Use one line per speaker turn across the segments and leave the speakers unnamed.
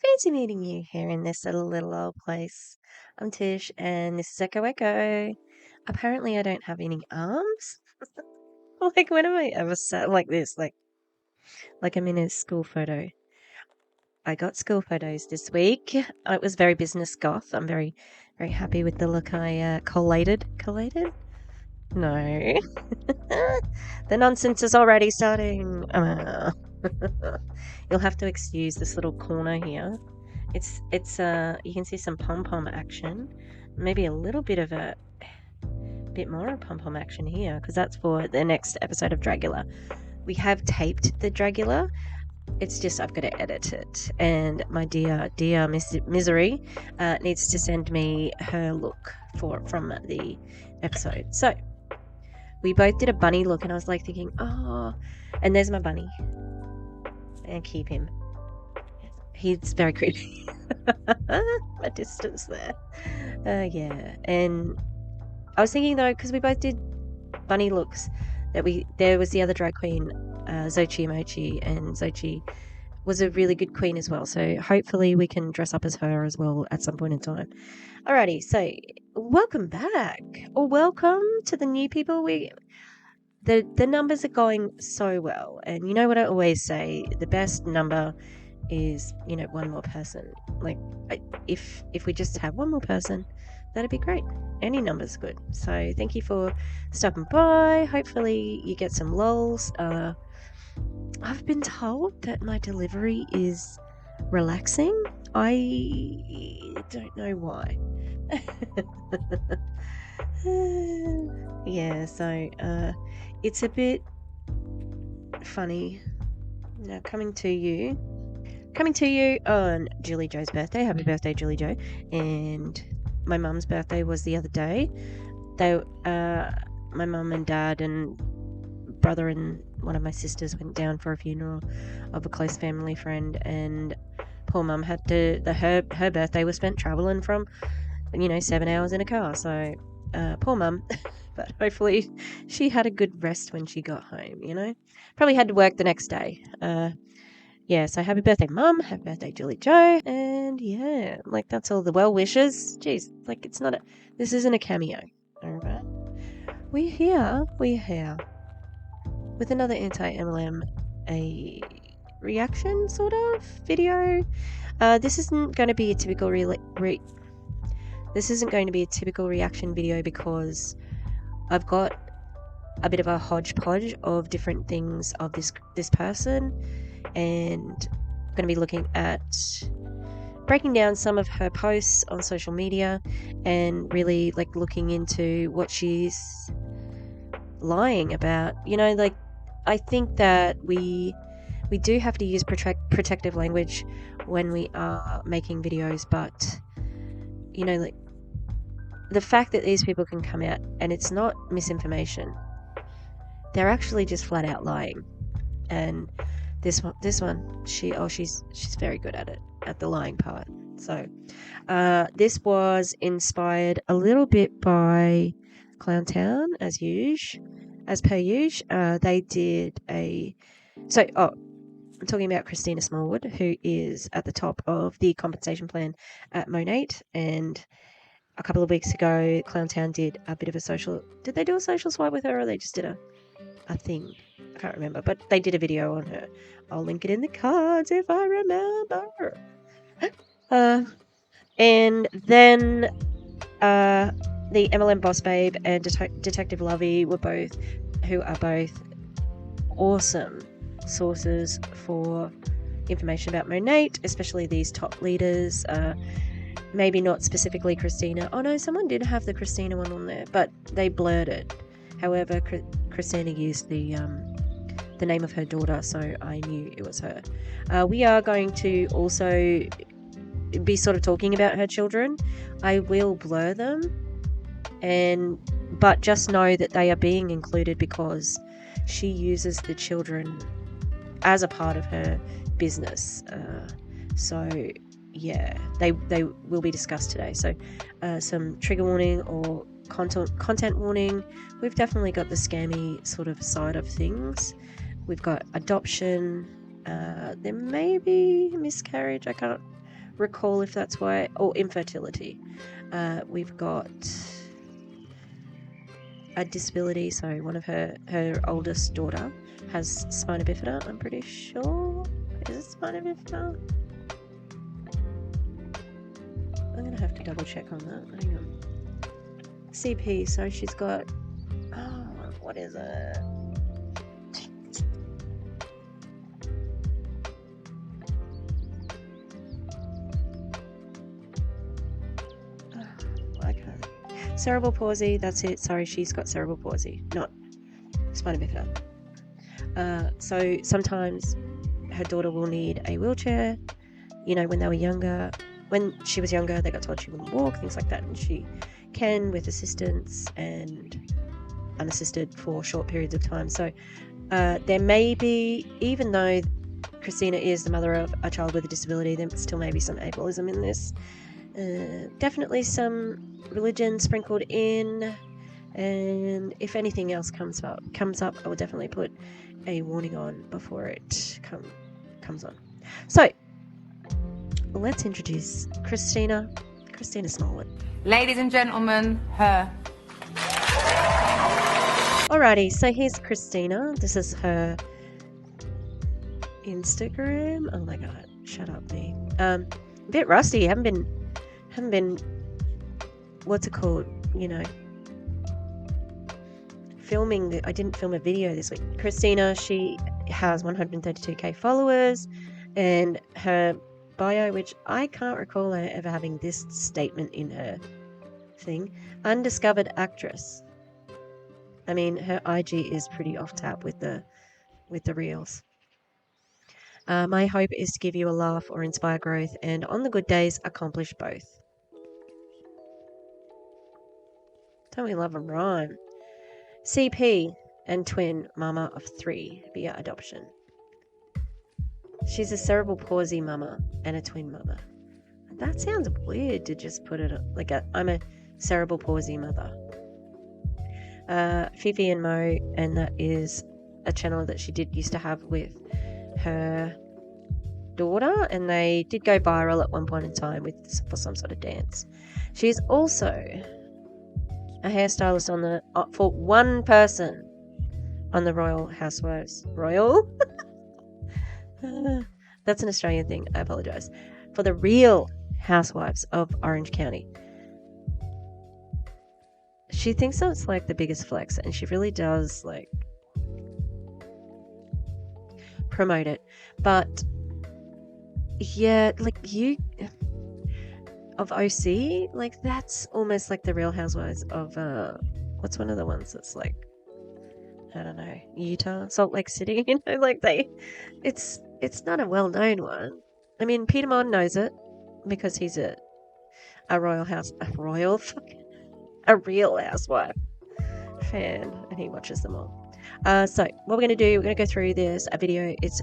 Fancy meeting you here in this little old place. I'm Tish, and this is Echo Echo. Apparently, I don't have any arms. Like, when have I ever sat like this? Like I'm in a school photo. I got school photos this week. It was very business goth. I'm very, very happy with the look I collated. Collated? No. The nonsense is already starting. You'll have to excuse this little corner here. It's you can see some pom-pom action, maybe a little bit of a bit more of pom-pom action here, because that's for the next episode of Dragula. We have taped the Dragula. It's just I've got to edit it, and my dear Misery needs to send me her look from the episode. So we both did a bunny look, and I was like thinking, oh, and there's my bunny, and keep him. He's very creepy. My distance there. Yeah. And I was thinking though, because we both did bunny looks, that there was the other drag queen, Xochi Mochi, and Xochi was a really good queen as well. So hopefully we can dress up as her as well at some point in time. Alrighty, so welcome back, or welcome to the new people. The numbers are going so well, and you know what I always say, the best number is, one more person. Like, if we just have one more person, that'd be great. Any number's good. So thank you for stopping by. Hopefully you get some lols. I've been told that my delivery is relaxing. I don't know why. Yeah, so it's a bit funny. Now coming to you on Julie Joe's birthday. Happy birthday, Julie Joe. And my mum's birthday was the other day. My mum and dad and brother and one of my sisters went down for a funeral of a close family friend, and poor mum had to, her birthday was spent travelling from, 7 hours in a car. So poor mum. But hopefully she had a good rest when she got home, Probably had to work the next day. Yeah, so happy birthday, Mum. Happy birthday, Julie Joe. And yeah, that's all the well wishes. Jeez, this isn't a cameo. Alright. We're here with another anti-MLM, a reaction sort of video. This isn't going to be a typical reaction video, because I've got a bit of a hodgepodge of different things of this person, and I'm going to be looking at breaking down some of her posts on social media and really looking into what she's lying about. I think that we do have to use protective language when we are making videos, but the fact that these people can come out and it's not misinformation, they're actually just flat out lying. And this one, she's very good at it, at the lying part. So this was inspired a little bit by Clowntown, as per usual. They did I'm talking about Christina Smallwood, who is at the top of the compensation plan at Monat. And a couple of weeks ago, Clowntown did a bit of a social... Did they do a social swipe with her, or they just did a thing? I can't remember, but they did a video on her. I'll link it in the cards if I remember. And then the MLM Boss Babe and Detective Lovey who are both awesome sources for information about Monat, especially these top leaders. Maybe not specifically Christina. Oh no, someone did have the Christina one on there, but they blurred it. However, Christina used the name of her daughter, so I knew it was her. We are going to also be sort of talking about her children. I will blur them, but just know that they are being included because she uses the children as a part of her business. So yeah, they will be discussed today. So some trigger warning or content warning. We've definitely got the scammy sort of side of things. We've got adoption. There may be miscarriage. I can't recall if that's why, or infertility. We've got a disability, so one of her oldest daughter has spina bifida, I'm pretty sure. Is it spina bifida? I'm going to have to double check on that. Hang on. CP, so she's got, what is it? I can't. Cerebral palsy, that's it. Sorry, she's got cerebral palsy, not spina bifida. So sometimes her daughter will need a wheelchair. You know, when they were younger, when she was younger, they got told she wouldn't walk, things like that, and she can with assistance and unassisted for short periods of time. So there may be, even though Christina is the mother of a child with a disability, there still may be some ableism in this. Definitely some religion sprinkled in, and if anything else comes up, I will definitely put a warning on before it comes on. So let's introduce Christina Smallwood.
Ladies and gentlemen, her.
Alrighty, so here's Christina. This is her Instagram. Oh my god, shut up, me. A bit rusty. Haven't been. What's it called? You know, filming. I didn't film a video this week. Christina, she has 132k followers, and her bio, which I can't recall her ever having this statement in her thing. Undiscovered actress. I mean, her IG is pretty off tap with the reels. My hope is to give you a laugh or inspire growth, and on the good days, accomplish both. Don't we love a rhyme? CP and twin mama of 3 via adoption. She's a cerebral palsy mama and a twin mama. That sounds weird to just put it like I'm a cerebral palsy mother. Fifi and Mo, and that is a channel that she used to have with her daughter, and they did go viral at one point in time for some sort of dance. She's also a hairstylist for one person on the Royal Housewives. Royal? That's an Australian thing. I apologize. For the Real Housewives of Orange County. She thinks that's like the biggest flex, and she really does like promote it. But yeah, like of OC, like that's almost like the Real Housewives of what's one of the ones that's like, I don't know, Utah, Salt Lake City, you know, like it's not a well-known one. I mean, Peter Mon knows it because he's a Real Housewife fan, and he watches them all. So what we're going to do, we're going to go through this a video. It's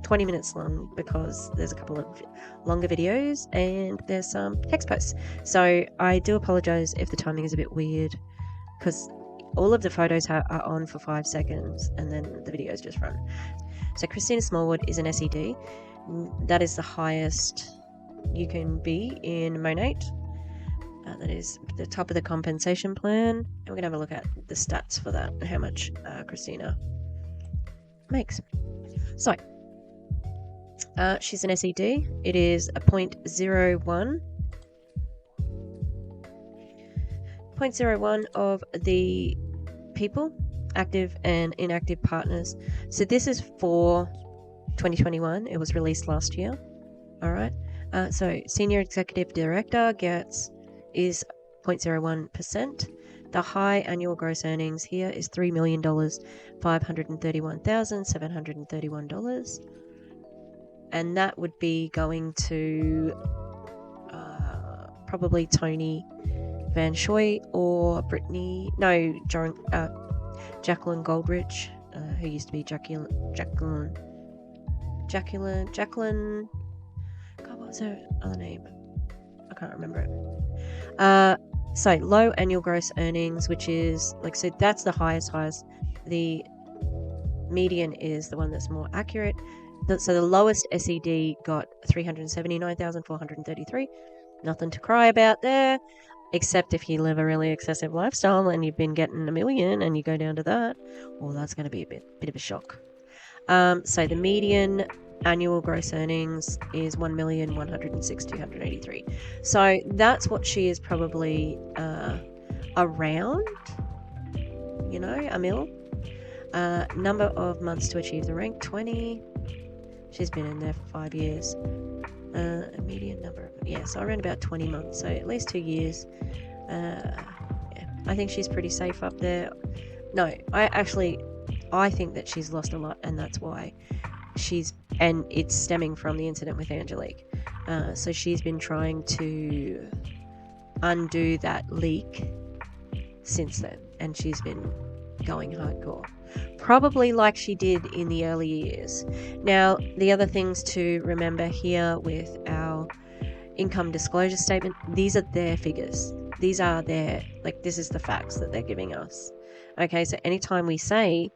20 minutes long because there's a couple of longer videos and there's some text posts. So I do apologize if the timing is a bit weird, because all of the photos are on for 5 seconds and then the videos just run. So Christina Smallwood is an SED. That is the highest you can be in Monat. That is the top of the compensation plan. And we're going to have a look at the stats for that and how much Christina makes. So, she's an SED. It is a 0.01. 0.01 of the people, active and inactive partners. So this is for 2021. It was released last year. All right. So Senior Executive Director is 0.01%. The high annual gross earnings here is $3,531,731. And that would be going to probably Tony Van Shoy or Jacqueline Goldrich, who used to be Jacqueline. God, what was her other name? I can't remember it. So low annual gross earnings, which is like, so that's the highest. The median is the one that's more accurate. So the lowest SED got 379,433. Nothing to cry about there, except if you live a really excessive lifestyle and you've been getting $1 million and you go down to that, well, that's going to be a bit of a shock. So the median annual gross earnings is 1,106,283. So that's what she is probably around, $1 mil. Number of months to achieve the rank, 20. She's been in there for 5 years. A median number of, so around about 20 months, so at least 2 years. I think she's pretty safe up there. No, I think that she's lost a lot, and that's why and it's stemming from the incident with Angelique. So she's been trying to undo that leak since then, and she's been going hardcore, probably like she did in the early years. Now, the other things to remember here with our income disclosure statement, these are their figures. These are this is the facts that they're giving us. Okay, so anytime we say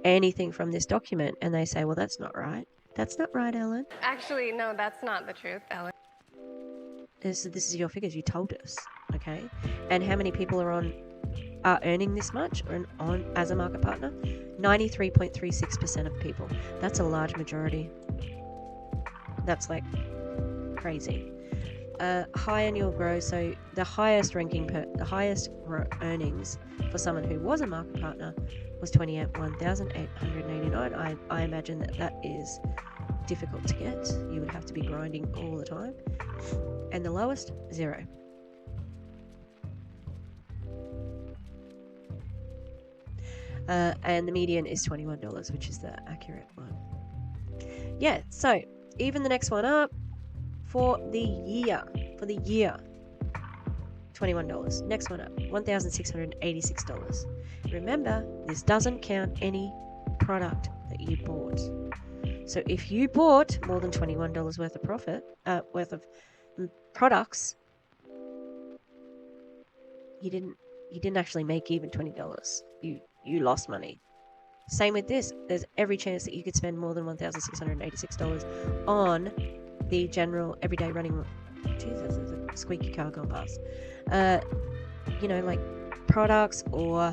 anything from this document and they say, well, that's not right, Ellen.
Actually, no, that's not the truth, Ellen.
This is your figures. You told us, okay? And how many people are earning this much on as a market partner? 93.36% of people. That's a large majority. That's like crazy. High annual growth. So the highest earnings for someone who was a market partner was 1,889. I imagine that is difficult to get. You would have to be grinding all the time. And the lowest, 0. And the median is $21, which is the accurate one. Yeah, so even the next one up for the year, $21. Next one up, $1,686. Remember, this doesn't count any product that you bought. So if you bought more than $21 worth of products, you didn't actually make even $20. You lost money. Same with this. There's every chance that you could spend more than $1,686 on the general everyday running. Jesus, there's a squeaky car going past. Like products or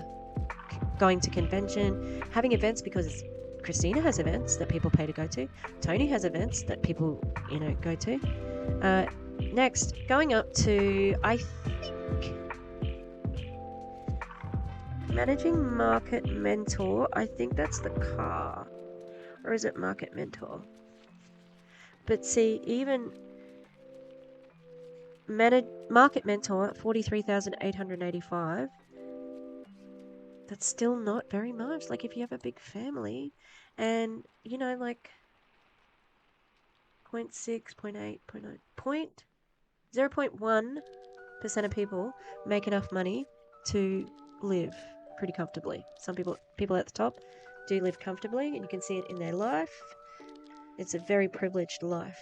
going to convention, having events, because Christina has events that people pay to go to. Tony has events that people, go to. Next, going up to, I think, managing market mentor. I think that's the car. Or is it market mentor? But see, even market mentor at 43,885. That's still not very much. Like if you have a big family and, 0.6, 0.8, 0.9, 0.1% of people make enough money to live pretty comfortably. Some people at the top do live comfortably, and you can see it in their life. It's a very privileged life.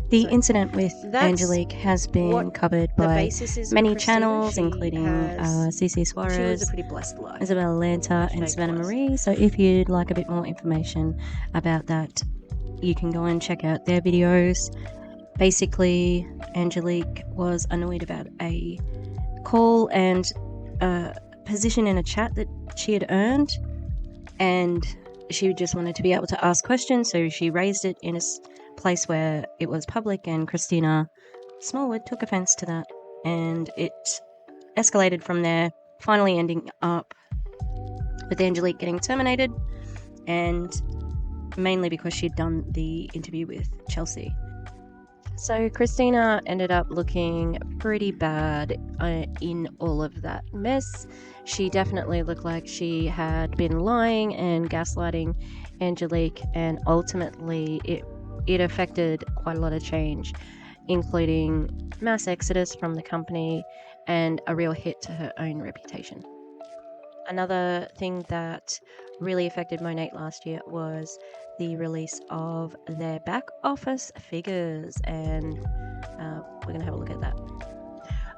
The incident with Angelique has been covered by many channels, including CC Suarez, she lives a pretty blessed life. Isabella Lanta, and Savannah Marie. So if you'd like a bit more information about that, you can go and check out their videos. Basically, Angelique was annoyed about a call and position in a chat that she had earned, and she just wanted to be able to ask questions, so she raised it in a place where it was public, and Christina Smallwood took offense to that, and it escalated from there, finally ending up with Angelique getting terminated, and mainly because she'd done the interview with Chelsea. So Christina ended up looking pretty bad in all of that mess. She definitely looked like she had been lying and gaslighting Angelique, and ultimately it affected quite a lot of change, including mass exodus from the company and a real hit to her own reputation. Another thing that really affected Monat last year was the release of their back office figures, and we're going to have a look at that.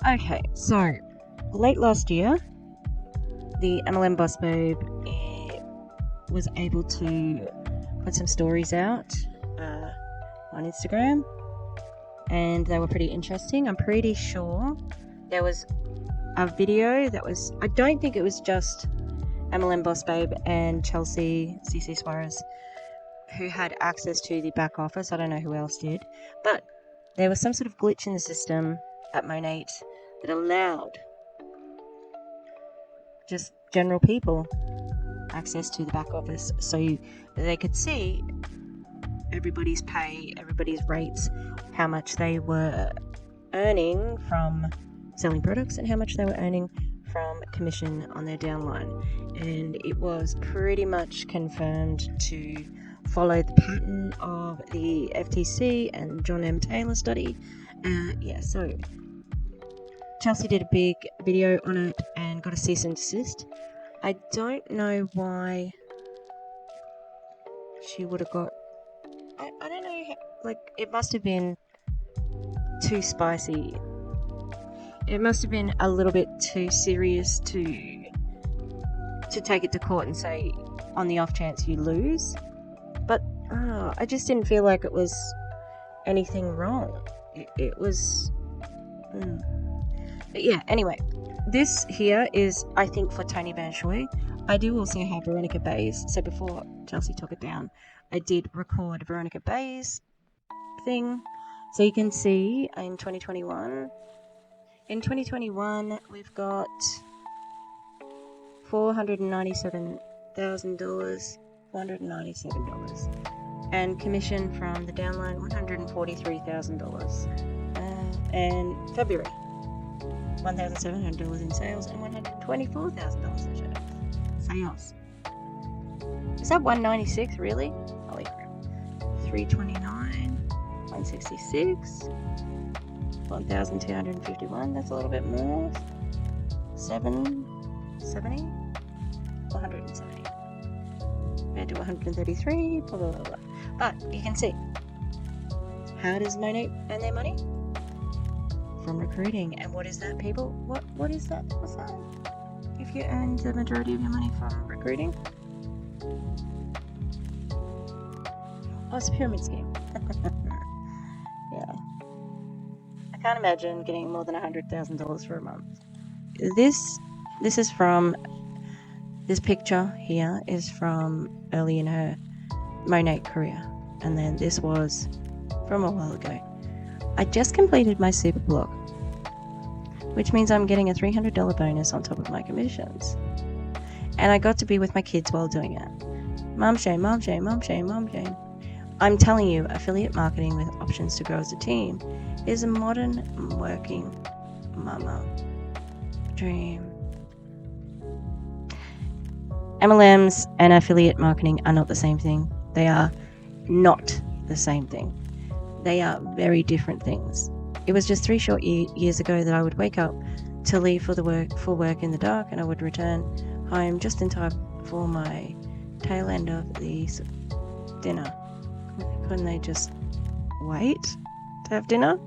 Okay, so late last year, the MLM boss babe was able to put some stories out on Instagram, and they were pretty interesting. I'm pretty sure there was a video that was, I don't think it was just MLM Boss Babe and Chelsea CC Suarez who had access to the back office. I don't know who else did, but there was some sort of glitch in the system at Monat that allowed just general people access to the back office, so they could see everybody's pay, everybody's rates, how much they were earning from selling products and how much they were earning from commission on their downline. And it was pretty much confirmed to follow the pattern of the FTC and John M. Taylor study. So Chelsea did a big video on it and got a cease and desist. I don't know why she would have got... I don't know, it must have been too spicy. It must have been a little bit too serious to take it to court and say, on the off chance you lose. But I just didn't feel like it was anything wrong. It was... But yeah, anyway, this here is, I think, for Tony Banshoy. I do also have Veronica Bay's. So before Chelsea took it down, I did record Veronica Bay's thing. So you can see in 2021. In 2021, we've got $497,000. $497. And commission from the downline, $143,000. And February, $1,700 in sales and $124,000 in sales. Is that 196 really? Holy crap. 329, 166, 1,251. That's a little bit more. 770, 170 compared to 133. Blah blah blah blah. But you can see, how does Monat earn their money? From recruiting. And what is that, people? What is that? What's that? If you earn the majority of your money from recruiting? Oh, it's a pyramid scheme. Yeah. I can't imagine getting more than $100,000 for a month. This is from, this picture here is from early in her Monat career. And then this was from a while ago. I just completed my super block, which means I'm getting a $300 bonus on top of my commissions. And I got to be with my kids while doing it. Mom shame, mom shame, mom shame, mom shame. I'm telling you, affiliate marketing with options to grow as a team is a modern working mama dream. MLMs and affiliate marketing are not the same thing. They are not the same thing. They are very different things. It was just 3 short years ago that I would wake up to leave for work in the dark, and I would return home just in time for my tail end of the dinner. Couldn't they just wait to have dinner?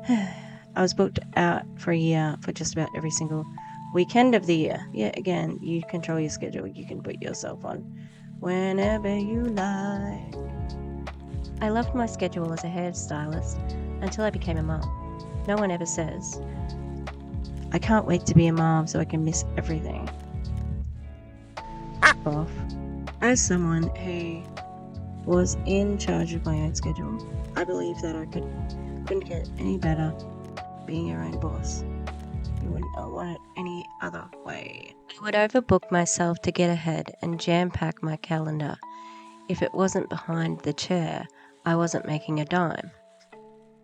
I was booked out for a year for just about every single weekend of the year. Yeah, again, you control your schedule. You can put yourself on whenever you like. I loved my schedule as a hairstylist until I became a mom. No one ever says, I can't wait to be a mom so I can miss everything. Off. As someone who was in charge of my own schedule, I believe that I couldn't get any better being your own boss. You wouldn't want it any other way. I would overbook myself to get ahead and jam-pack my calendar. If it wasn't behind the chair, I wasn't making a dime.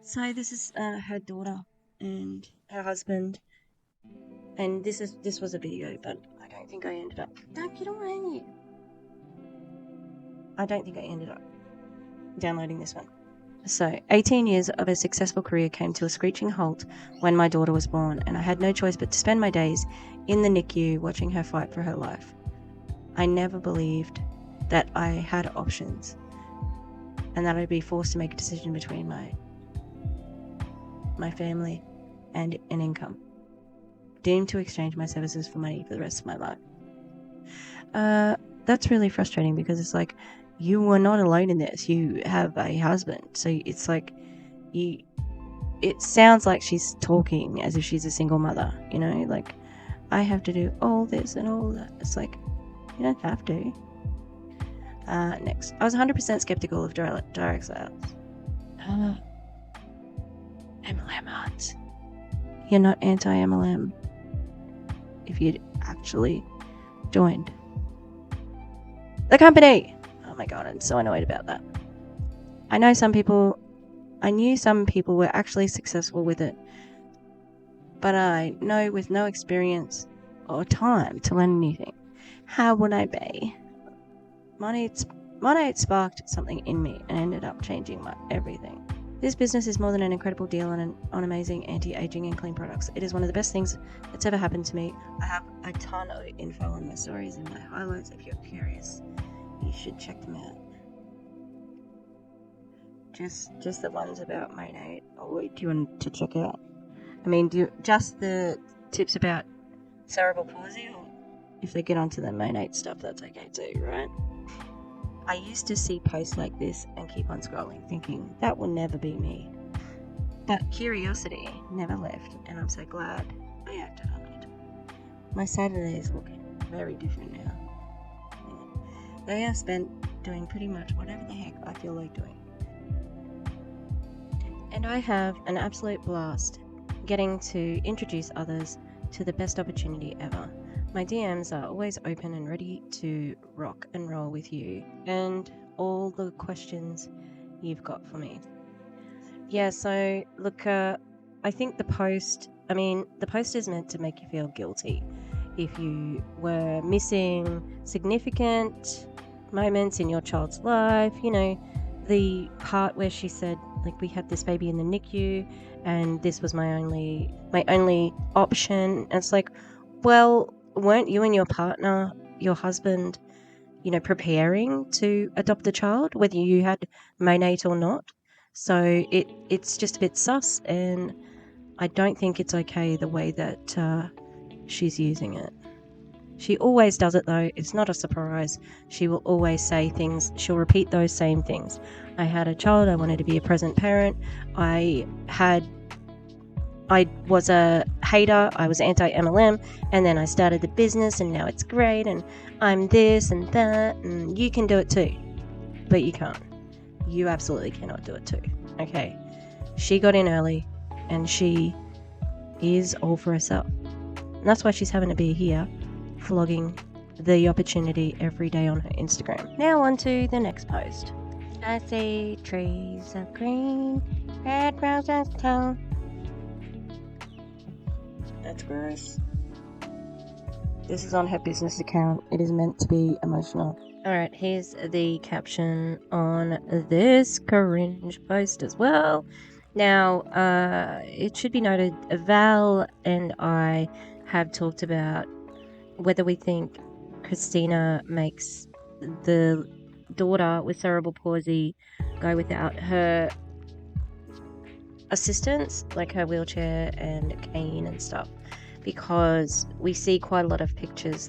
So this is her daughter and her husband, and this was a video, but I don't think I ended up. Don't get away! I don't think I ended up downloading this one. So, 18 years of a successful career came to a screeching halt when my daughter was born, and I had no choice but to spend my days in the NICU watching her fight for her life. I never believed that I had options, and that I'd be forced to make a decision between my family and an income, doomed to exchange my services for money for the rest of my life. That's really frustrating, because it's like, you are not alone in this. You have a husband. So it's like it sounds like she's talking as if she's a single mother, you know, like, I have to do all this and all that. It's like, you don't have to. Next, I was 100% skeptical of direct sales. MLM huns. You're not anti-MLM if you'd actually joined the company. Oh my god, I'm so annoyed about that. I knew some people were actually successful with it, but I know with no experience or time to learn anything, how would I be? Monat sparked something in me and ended up changing my everything. This business is more than an incredible deal on amazing anti-aging and clean products. It is one of the best things that's ever happened to me. I have a ton of info on my stories and my highlights. If you're curious, you should check them out. Just the ones about Monat. Or do you want to check out? I mean, just the tips about cerebral palsy, or if they get onto the Monat stuff, that's okay too, right? I used to see posts like this and keep on scrolling, thinking that will never be me. But curiosity never left, and I'm so glad I acted on it. My Saturdays look very different now. They are spent doing pretty much whatever the heck I feel like doing. And I have an absolute blast getting to introduce others to the best opportunity ever. My DMs are always open and ready to rock and roll with you and all the questions you've got for me. Yeah, so look, I think the post is meant to make you feel guilty if you were missing significant moments in your child's life. You know, the part where she said, like, we had this baby in the NICU and this was my only option. And it's like, well, weren't you and your partner, your husband, you know, preparing to adopt a child, whether you had Monat or not? So it's just a bit sus, and I don't think it's okay the way that she's using it. She always does it though. It's not a surprise. She will always say things. She'll repeat those same things. I had a child. I wanted to be a present parent. I was a hater. I was anti-MLM, and then I started the business, and now it's great, and I'm this and that, and you can do it too. But you can't. You absolutely cannot do it too. Okay? She got in early, and she is all for herself. And that's why she's having to be here, vlogging the opportunity every day on her Instagram. Now on to the next post. I see trees of green, red roses too. That's gross. This is on her business account. It is meant to be emotional. Alright, here's the caption on this cringe post as well. Now, it should be noted, Val and I have talked about whether we think Christina makes the daughter with cerebral palsy go without her assistance, like her wheelchair and cane and stuff, because we see quite a lot of pictures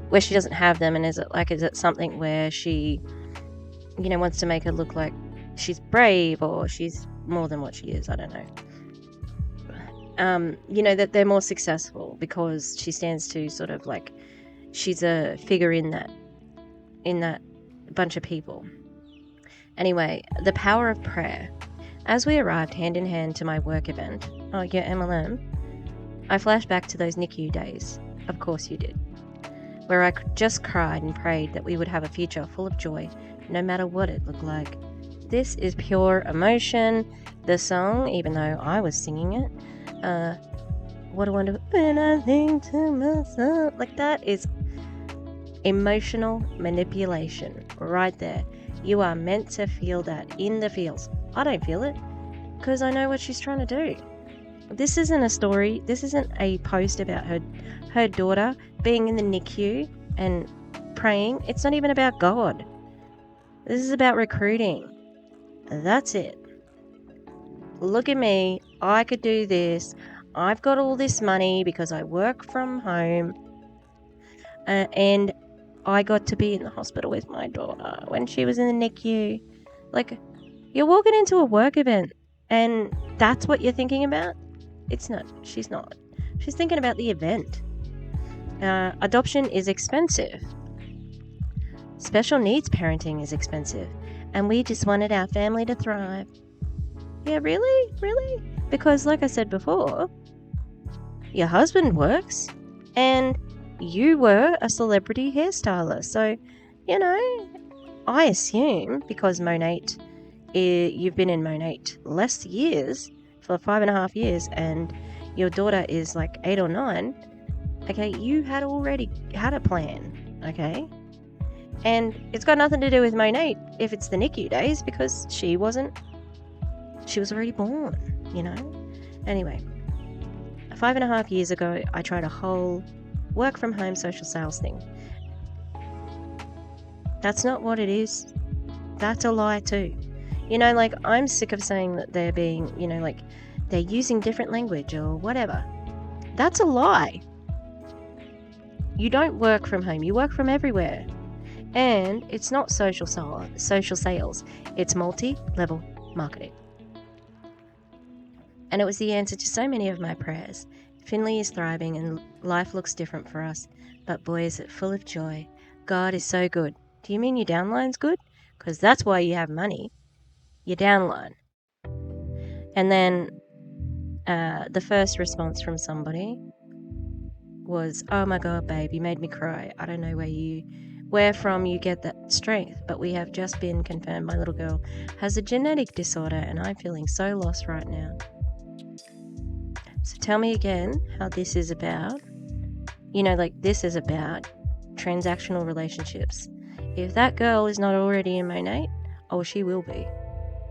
where she doesn't have them, and is it something where she, you know, wants to make her look like she's brave or she's more than what she is? I don't know. You know, that they're more successful because she stands to sort of like she's a figure in that bunch of people. Anyway, the power of prayer. As we arrived hand in hand to my work event, oh yeah, MLM, I flashed back to those NICU days. Of course you did. Where I just cried and prayed that we would have a future full of joy, no matter what it looked like. This is pure emotion. The song, even though I was singing it, what a wonderful, when I think to myself, like, that is emotional manipulation right there. You are meant to feel that in the feels. I don't feel it because I know what she's trying to do. This isn't a story. This isn't a post about her daughter being in the NICU and praying. It's not even about God. This is about recruiting. That's it. Look at me. I could do this. I've got all this money because I work from home. And I got to be in the hospital with my daughter when she was in the NICU. Like, you're walking into a work event and that's what you're thinking about? It's not. She's not. She's thinking about the event. Adoption is expensive. Special needs parenting is expensive. And we just wanted our family to thrive. Yeah, really? Really? Because like I said before, your husband works and you were a celebrity hairstylist. So, you know, I assume because Monat, you've been in Monat less years, for 5.5 years, and your daughter is like 8 or 9, okay, you had already had a plan, okay? And it's got nothing to do with Monat if it's the NICU days, because she was already born, you know? Anyway, 5.5 years ago, I tried a whole work from home social sales thing. That's not what it is. That's a lie too. You know, like, I'm sick of saying that they're being, you know, like, they're using different language or whatever. That's a lie. You don't work from home. You work from everywhere. And it's not social sales. It's multi-level marketing. And it was the answer to so many of my prayers. Finley is thriving and life looks different for us. But boy, is it full of joy. God is so good. Do you mean your downline's good? Because that's why you have money. Your downline. And then the first response from somebody was, oh my God, babe, you made me cry. I don't know where from you get that strength, but we have just been confirmed my little girl has a genetic disorder and I'm feeling so lost right now. So tell me again how this is about, you know, like, this is about transactional relationships. If that girl is not already in Monat, oh, she will be,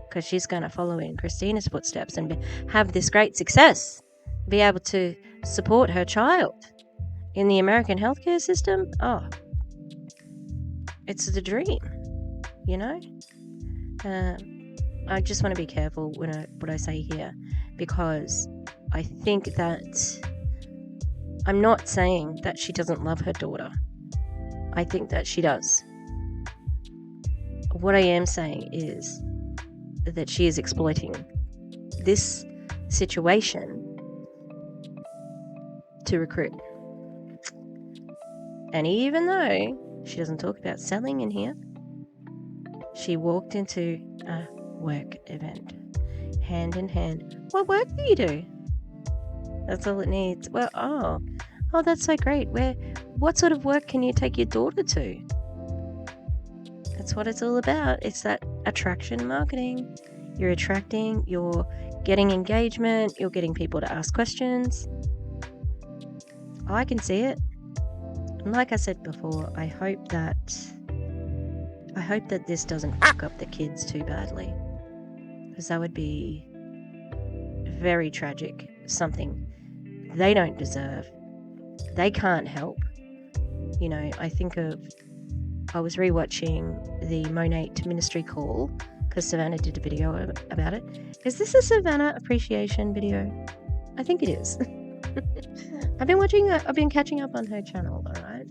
because she's going to follow in Christina's footsteps and have this great success, be able to support her child in the American healthcare system. Oh, it's the dream, you know? I just want to be careful what I say here, because I think that I'm not saying that she doesn't love her daughter. I think that she does. What I am saying is that she is exploiting this situation to recruit. And even though she doesn't talk about selling in here, she walked into a work event, hand in hand. What work do you do? That's all it needs. Well, oh, that's so great. What sort of work can you take your daughter to? That's what it's all about. It's that attraction marketing. You're attracting, you're getting engagement, you're getting people to ask questions. I can see it. And like I said before, I hope that this doesn't fuck up the kids too badly, because that would be very tragic. Something they don't deserve. They can't help. You know, I was rewatching the Monat ministry call because Savannah did a video about it. Is this a Savannah appreciation video? I think it is. I've been catching up on her channel, alright?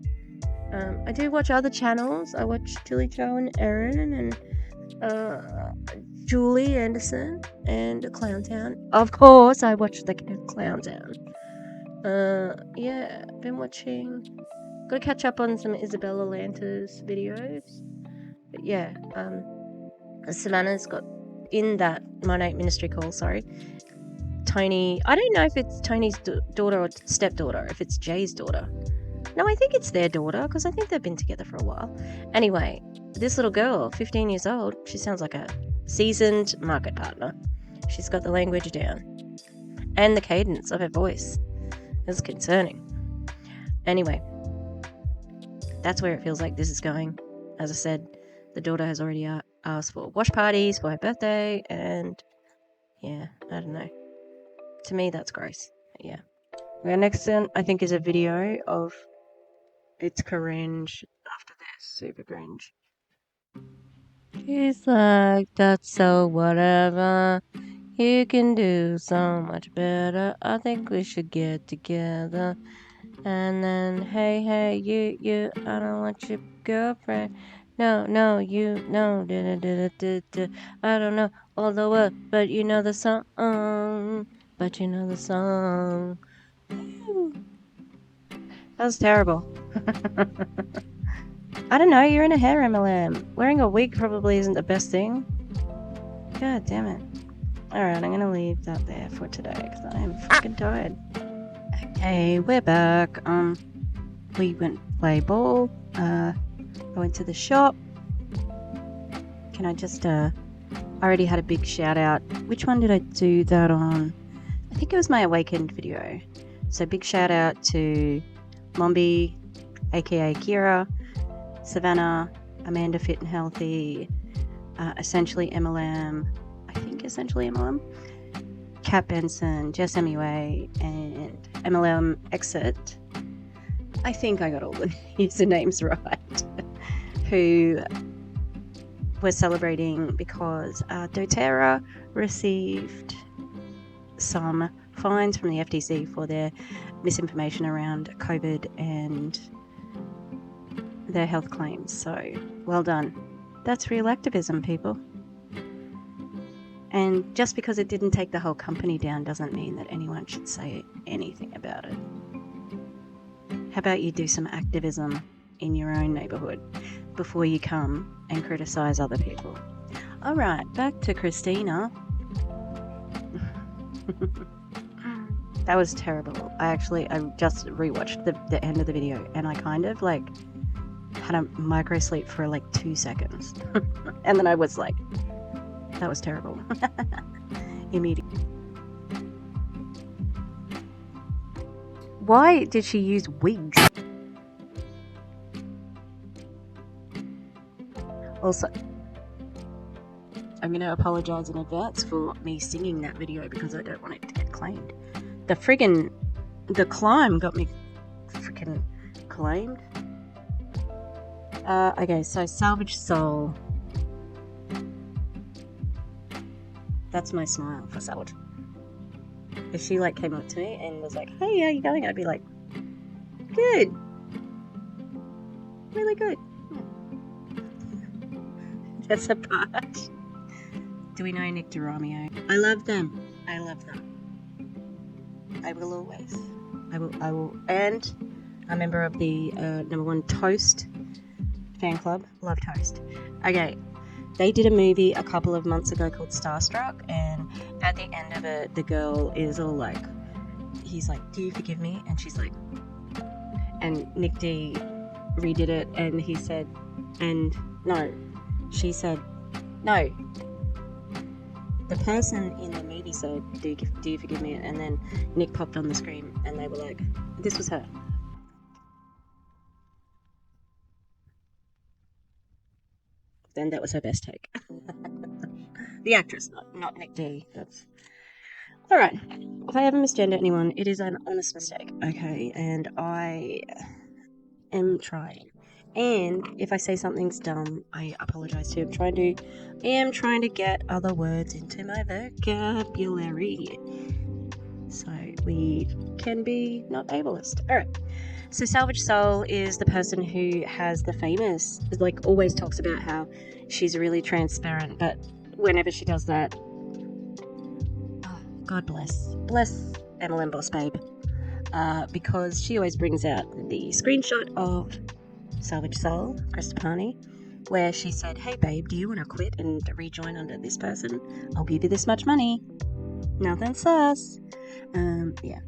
I do watch other channels. I watch Tilly Cho and Erin and Julie Anderson and Clowntown. Of course, I watch the Clowntown. Yeah, I've been watching. Gotta catch up on some Isabella Lanter's videos. But yeah, Savannah's got in that Monat ministry call, Tony, I don't know if it's Tony's daughter or stepdaughter, if it's Jay's daughter. No, I think it's their daughter, because I think they've been together for a while. Anyway, this little girl, 15 years old, she sounds like a seasoned market partner. She's got the language down. And the cadence of her voice is concerning. Anyway, that's where it feels like this is going. As I said, the daughter has already asked for wash parties for her birthday, and yeah, I don't know. To me, that's gross. But yeah. Our next one, I think, is a video of it's cringe after this. Super cringe. She's like, that's so whatever. You can do so much better. I think we should get together And then, hey, you, I don't want your girlfriend. No, you, no, I don't know all the words, but you know the song. But you know the song. Woo. That was terrible. I don't know, you're in a hair MLM. Wearing a wig probably isn't the best thing. God damn it. Alright, I'm gonna leave that there for today because I am freaking tired. Okay, we're back. We went to play ball. I went to the shop. Can I just, I already had a big shout out. Which one did I do that on? I think it was my Awakened video. So big shout out to Mombi, aka Kira, Savannah, Amanda Fit and Healthy, Essentially MLM, I think Essentially MLM, Kat Benson, Jess MUA, and MLM Exit. I think I got all the usernames right. Who were celebrating because doTERRA received some fines from the FTC for their misinformation around COVID and their health claims. So, well done. That's real activism, people. And just because it didn't take the whole company down doesn't mean that anyone should say anything about it. How about you do some activism in your own neighbourhood before you come and criticise other people? Alright, back to Christina. That was terrible. I just rewatched the end of the video and I kind of like had a micro sleep for like 2 seconds. And then I was like, that was terrible. Immediately. Why did she use wigs? Also, I'm going to apologise in advance for me singing that video because I don't want it to get claimed. The climb got me freaking claimed. Okay, so Salvage Soul. That's my smile for Salvage. If she like came up to me and was like, hey, how you going? I'd be like, good. Really good. That's a part. Do we know Nick DeRomeo? I love them. I will always. I will. And a member of the number one Toast fan club. Love Toast. Okay. They did a movie a couple of months ago called Starstruck, and at the end of it, the girl is all like, he's like, do you forgive me? And she's like, and Nick D redid it, and he said, and no, she said, no. The person in the movie said, do you forgive me? And then Nick popped on the screen, and they were like, this was her. Then that was her best take. The actress, not Nick D. That's alright. If I ever misgender anyone, it is an honest mistake, okay? And I am trying. And if I say something's dumb, I apologise too. I am trying to get other words into my vocabulary, so we can be not ableist. Alright. So Salvage Soul is the person who has the famous, like, always talks about how she's really transparent, but whenever she does that, oh, God bless MLM Boss Babe, because she always brings out the screenshot of Salvage Soul, Christina, where she said, hey babe, do you want to quit and rejoin under this person? I'll give you this much money. Nothing sus. Yeah.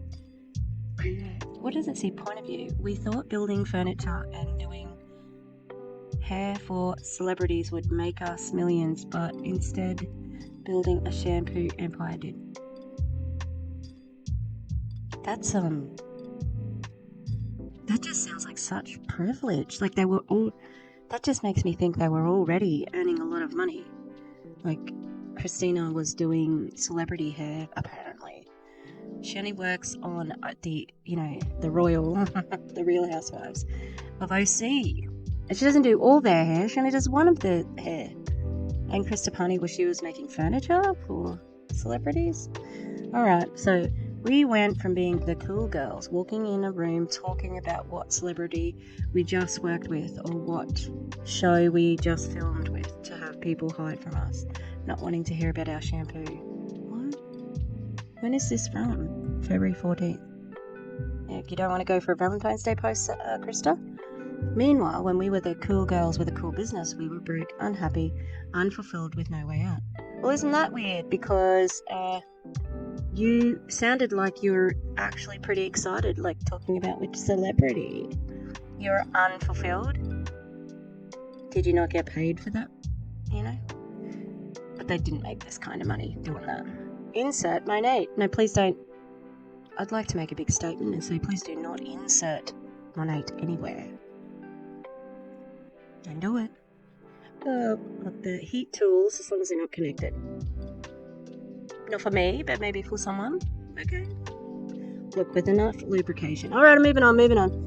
What does it say? Point of view. We thought building furniture and doing hair for celebrities would make us millions, but instead building a shampoo empire did. That just sounds like such privilege. Like that just makes me think they were already earning a lot of money. Like Christina was doing celebrity hair, apparently. She only works on the royal, the Real Housewives of OC. And she doesn't do all their hair, she only does one of the hair. And Christina, she was making furniture for celebrities. Alright, so We went from being the cool girls, walking in a room, talking about what celebrity we just worked with or what show we just filmed with, to have people hide from us, not wanting to hear about our shampoo. What? When is this from? February 14th. Yeah, you don't want to go for a Valentine's Day post, Krista? Meanwhile, when we were the cool girls with a cool business, we were broke, unhappy, unfulfilled with no way out. Well, isn't that weird? Because you sounded like you were actually pretty excited, like talking about which celebrity. You're unfulfilled. Did you not get paid for that? You know? But they didn't make this kind of money doing that. Insert Monat. No, please don't. I'd like to make a big statement and say, please do not insert Monat anywhere. Don't do it. Like the heat tools, as long as they're not connected. Not for me, but maybe for someone. Okay. Look, with enough lubrication. All right, I'm moving on.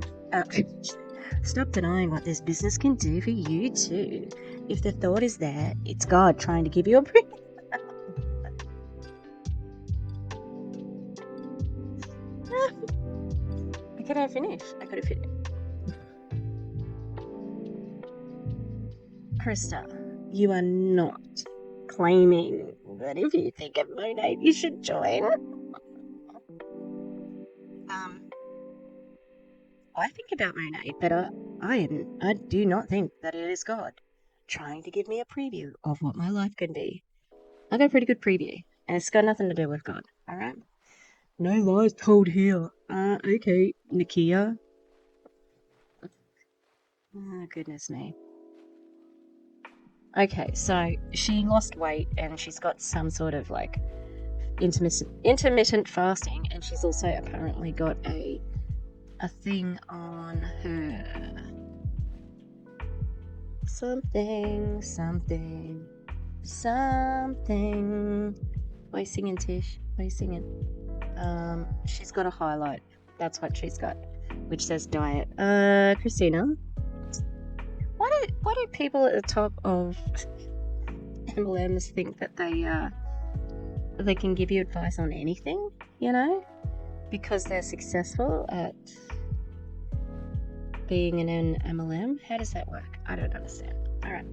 Stop denying what this business can do for you too. If the thought is there, it's God trying to give you a break. Can I finish? I could have finished. Krista, you are not claiming that if you think of Monat, you should join. I think about Monat, but I do not think that it is God trying to give me a preview of what my life can be. I got a pretty good preview, and it's got nothing to do with God, alright? No lies told here. Okay, Nakia. Oh, goodness me. Okay, so she lost weight and she's got some sort of like intermittent fasting, and she's also apparently got a thing on her. Something. Why are you singing, Tish? Why are you singing? She's got a highlight. That's what she's got, which says diet. Christina, why do people at the top of MLMs think that they can give you advice on anything, you know? Because they're successful at being in an MLM? How does that work? I don't understand. Alright.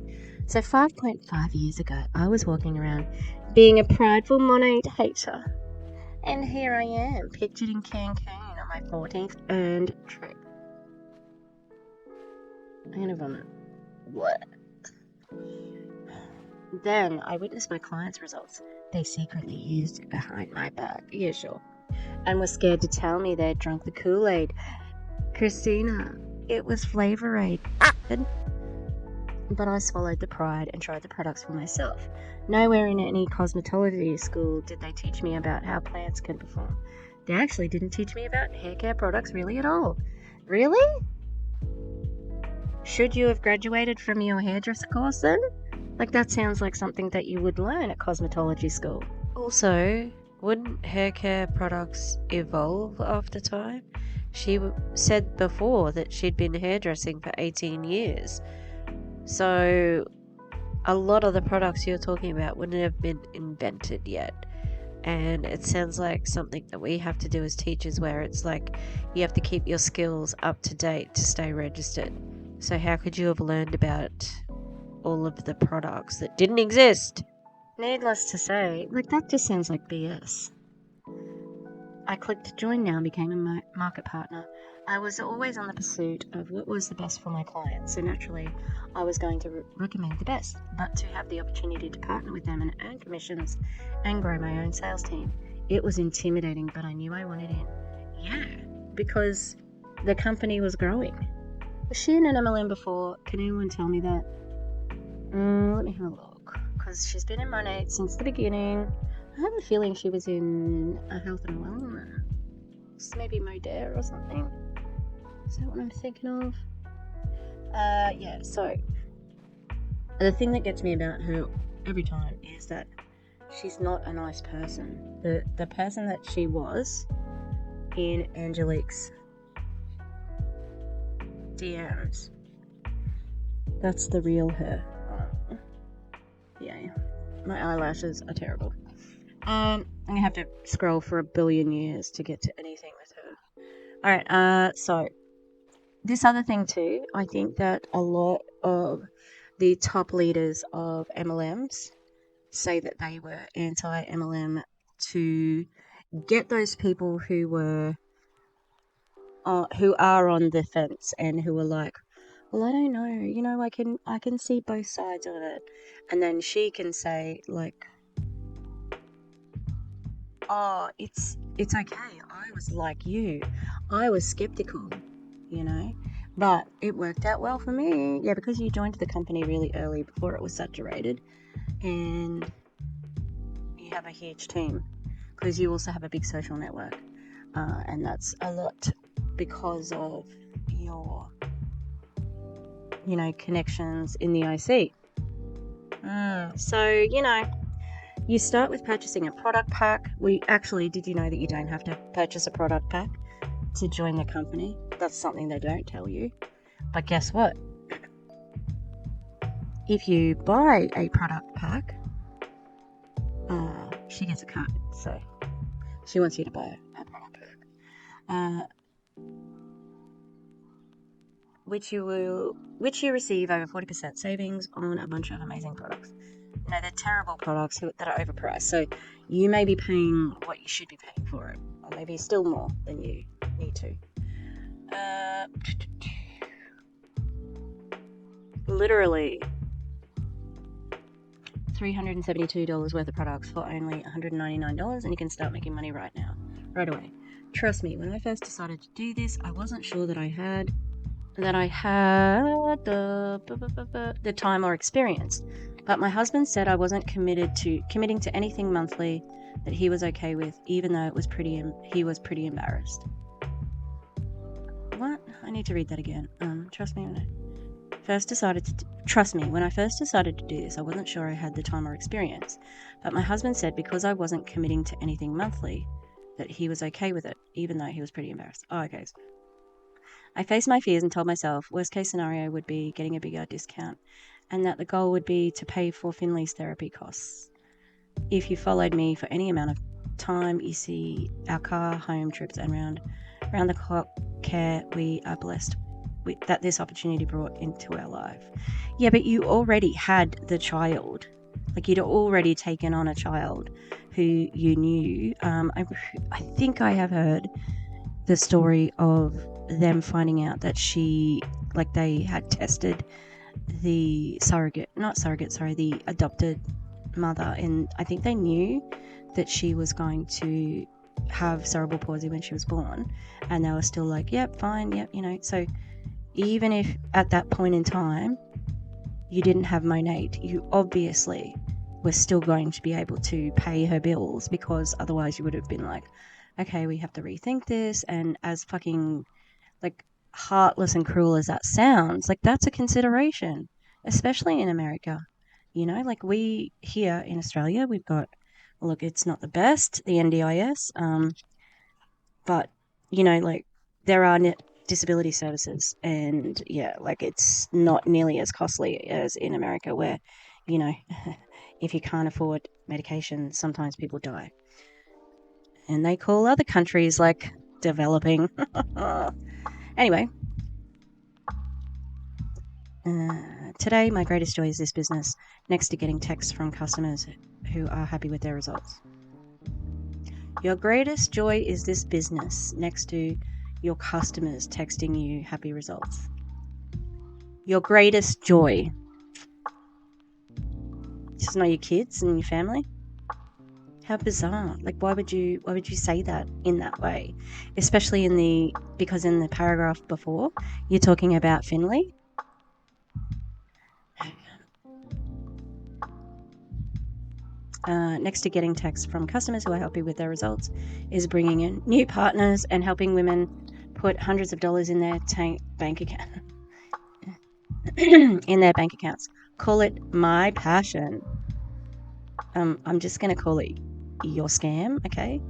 So 5.5 years ago, I was walking around being a prideful Monat hater. And here I am, pictured in Cancun on my 14th earned trip. I'm gonna vomit. What? Then I witnessed my clients' results. They secretly used it behind my back. Yeah, sure. And were scared to tell me they'd drunk the Kool-Aid. Christina, it was Flavor-Aid. But I swallowed the pride and tried the products for myself. Nowhere in any cosmetology school did they teach me about how plants can perform. They actually didn't teach me about hair care products really at all. Really? Should you have graduated from your hairdresser course then? Like, that sounds like something that you would learn at cosmetology school. Also, wouldn't hair care products evolve after time? She said before that she'd been hairdressing for 18 years. So a lot of the products you're talking about wouldn't have been invented yet. And it sounds like something that we have to do as teachers, where it's like you have to keep your skills up to date to stay registered. So how could you have learned about all of the products that didn't exist? Needless to say, like, that just sounds like BS. I clicked join now and became a market partner. I was always on the pursuit of what was the best for my clients, so naturally I was going to recommend the best, but to have the opportunity to partner with them and earn commissions and grow my own sales team, it was intimidating, but I knew I wanted in. Yeah, because the company was growing. Was she in an MLM before? Can anyone tell me that? Let me have a look, because she's been in Monat since the beginning. I have a feeling she was in a health and wellness, maybe Modere or something. Is that what I'm thinking of? Yeah, so the thing that gets me about her every time is that she's not a nice person. The person that she was in Angelique's DMs, that's the real her. Yeah, my eyelashes are terrible. I'm gonna have to scroll for 1,000,000,000 years to get to anything with her. All right. So this other thing too, I think that a lot of the top leaders of MLMs say that they were anti-MLM to get those people who are on the fence and who are like, well, I don't know, I can see both sides of it, and then she can say like, oh, it's okay. I was like you, I was skeptical, but it worked out well for me. Yeah, because you joined the company really early before it was saturated, and you have a huge team because you also have a big social network, and that's a lot because of your connections in the IC. So you start with purchasing a product pack. Did you know that you don't have to purchase a product pack to join the company? That's something they don't tell you. But guess what? If you buy a product pack, she gets a cut. So she wants you to buy a product pack, which you receive over 40% savings on a bunch of amazing products. They're terrible products that are overpriced. So you may be paying what you should be paying for it, or maybe still more than you need to. Literally $372 worth of products for only $199, and you can start making money right now, right away. Trust me, when I first decided to do this, I wasn't sure that I had the time or experience. But my husband said I wasn't committing to anything monthly that he was okay with, even though he was pretty embarrassed. What? I need to read that again. Trust me, when I first decided to do this, I wasn't sure I had the time or experience. But my husband said because I wasn't committing to anything monthly that he was okay with it, even though he was pretty embarrassed. Oh, okay. I faced my fears and told myself worst case scenario would be getting a bigger discount, and that the goal would be to pay for Finley's therapy costs. If you followed me for any amount of time, you see our car, home trips, and round the clock care we are blessed that this opportunity brought into our life. Yeah, but you already had the child. Like, you'd already taken on a child who you knew. I think I have heard the story of them finding out that they had tested the the adopted mother, and I think they knew that she was going to have cerebral palsy when she was born, and they were still like, yep, fine, yep, so even if at that point in time you didn't have Monat, you obviously were still going to be able to pay her bills, because otherwise you would have been like, okay, we have to rethink this. And as fucking heartless and cruel as that sounds, that's a consideration, especially in America. We here in Australia, we've got, look, it's not the best, the NDIS, but there are disability services, and it's not nearly as costly as in America, where if you can't afford medication, sometimes people die, and they call other countries developing. Anyway, today my greatest joy is this business, next to getting texts from customers who are happy with their results. Your greatest joy is this business, next to your customers texting you happy results. Your greatest joy. Just not your kids and your family? How bizarre. Why would you say that in that way? Especially because in the paragraph before, you're talking about Finley. Next to getting texts from customers who are happy with their results is bringing in new partners and helping women put hundreds of dollars in their bank account. in their bank accounts. Call it my passion. I'm just going to call it your scam, okay?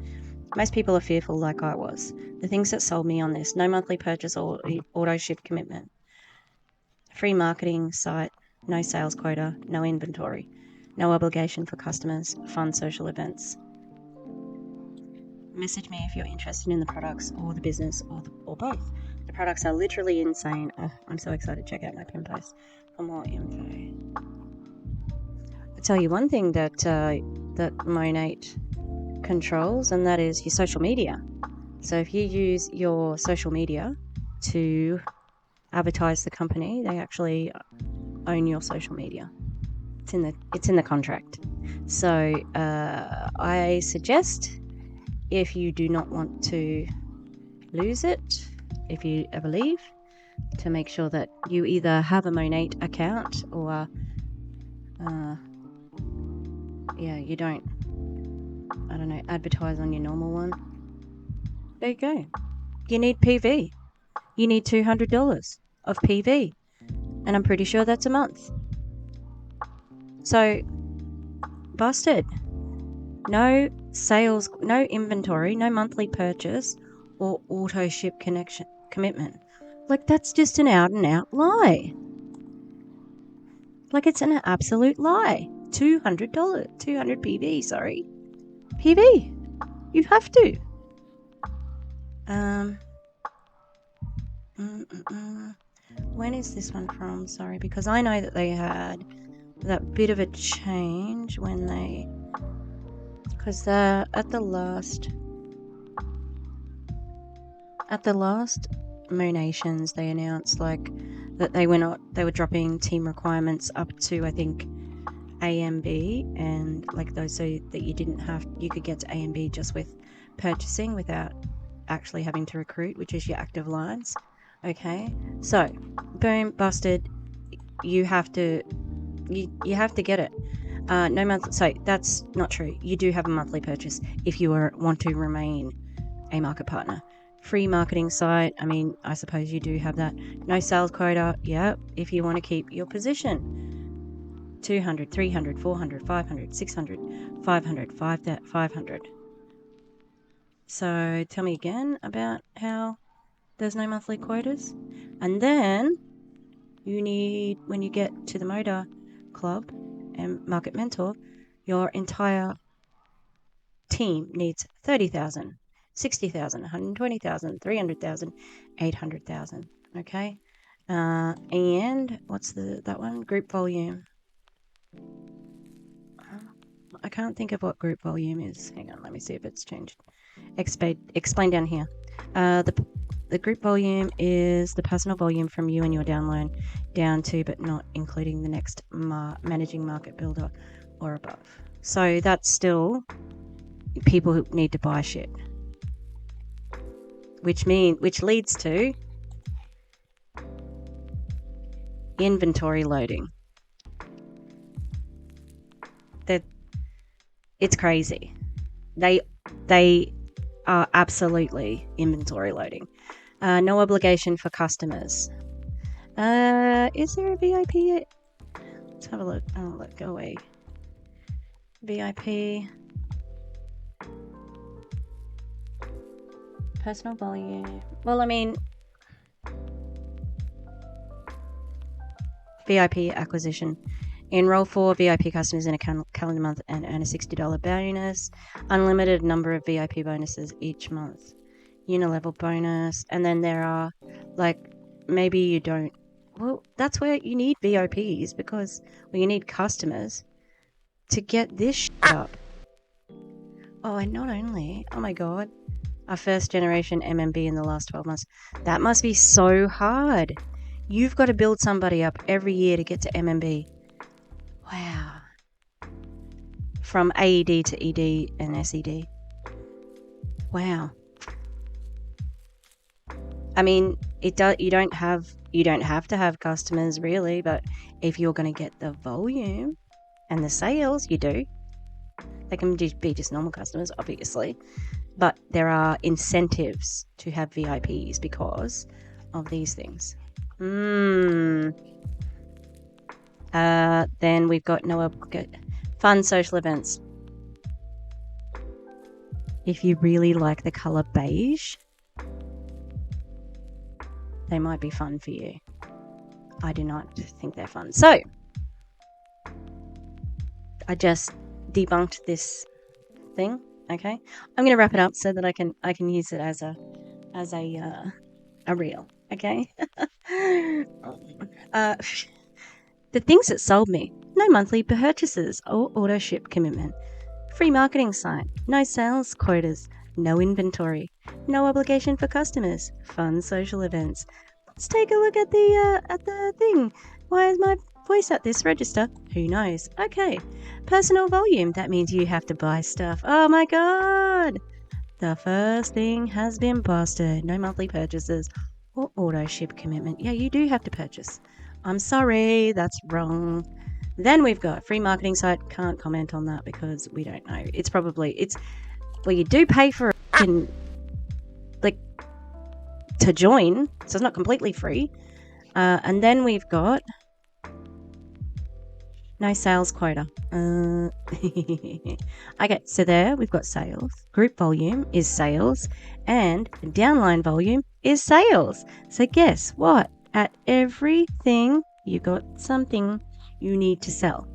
Most people are fearful like I was. The things that sold me on this: no monthly purchase or auto ship commitment, free marketing site, no sales quota, no inventory, no obligation for customers, fun social events. message me if you're interested in the products or the business or both. The products are literally insane. Oh, I'm so excited. Check out my pin post for more info. I'll tell you one thing that Monat controls, and that is your social media. So if you use your social media to advertise the company, they actually own your social media. It's in the contract. So I suggest, if you do not want to lose it, if you ever leave, to make sure that you either have a Monat account or you don't, advertise on your normal one. There you go. You need PV. You need $200 of PV, and I'm pretty sure that's a month. So, busted. No sales, no inventory, no monthly purchase, or auto ship commitment. Like, that's just an out and out lie. Like, it's an absolute lie. $200, 200 PV, sorry. PV. You have to. When is this one from? Sorry, because I know that they had that bit of a change when they, because at the last Monations, they announced like that they were dropping team requirements up to, I think, A and B, and like those, so that you could get to A and B just with purchasing without actually having to recruit, which is your active lines. Okay, so boom, busted. You have to get it. No month. So that's not true. You do have a monthly purchase if you want to remain a market partner. Free marketing site. I mean, I suppose you do have that. No sales quota. Yeah, if you want to keep your position. 200, 300, 400, 500, 600, 500, 500. So tell me again about how there's no monthly quotas. And then you need, when you get to the Motor Club and Market Mentor, your entire team needs 30,000, 60,000, 120,000, 300,000, 800,000. Okay, and what's that one? Group volume. I can't think of what group volume is. Hang on, let me see if it's changed. Explain down here. The group volume is the personal volume from you and your download down to, but not including the next managing market builder or above. So that's still people who need to buy shit, which leads to inventory loading. It's crazy. They are absolutely inventory loading. No obligation for customers. Is there a VIP? Let's have a look. Oh, go away. VIP. Personal volume. Well, I mean, VIP acquisition. Enroll 4 VIP customers in a calendar month and earn a $60 bonus. Unlimited number of VIP bonuses each month. Unilevel bonus. And then there are, like, maybe you don't. Well, that's where you need VIPs, because you need customers to get this shit up. Oh, and not only, oh my god, our first generation MMB in the last 12 months. That must be so hard. You've got to build somebody up every year to get to MMB. Wow. From AED to ED and SED. Wow. I mean, you don't have to have customers really, but if you're going to get the volume and the sales, you do. They can be just normal customers, obviously, but there are incentives to have VIPs because of these things. Then we've got fun social events. If you really like the color beige, they might be fun for you. I do not think they're fun. So, I just debunked this thing Okay, I'm going to wrap it up so that I can use it as a reel. Okay. The things that sold me: no monthly purchases or auto ship commitment, free marketing site, no sales quotas, no inventory, no obligation for customers, fun social events. Let's take a look at the thing. Why is my voice at this register? Who knows? Okay. Personal volume. That means you have to buy stuff. Oh my god! The first thing has been busted. No monthly purchases or auto ship commitment. Yeah, you do have to purchase. I'm sorry, that's wrong. Then we've got free marketing site. Can't comment on that because we don't know. It's well, you do pay for it to join, so it's not completely free. And then we've got no sales quota. Okay, so there we've got sales. Group volume is sales, and downline volume is sales. So guess what? At everything, you got something you need to sell.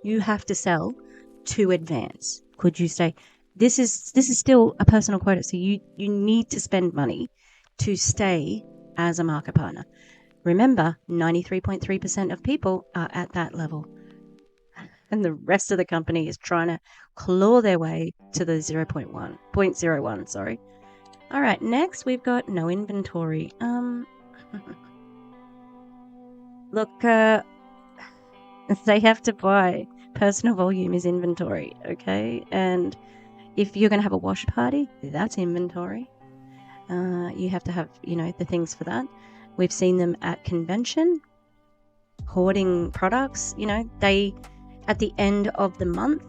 You have to sell to advance. Could you say this is still a personal quota? So you need to spend money to stay as a market partner. Remember, 93.3% of people are at that level. And the rest of the company is trying to claw their way to the 0.01, sorry. All right, next we've got no inventory. Look, they have to buy. Personal volume is inventory, okay? And if you're going to have a wash party, that's inventory. You have to have, the things for that. We've seen them at convention, hoarding products. They, at the end of the month,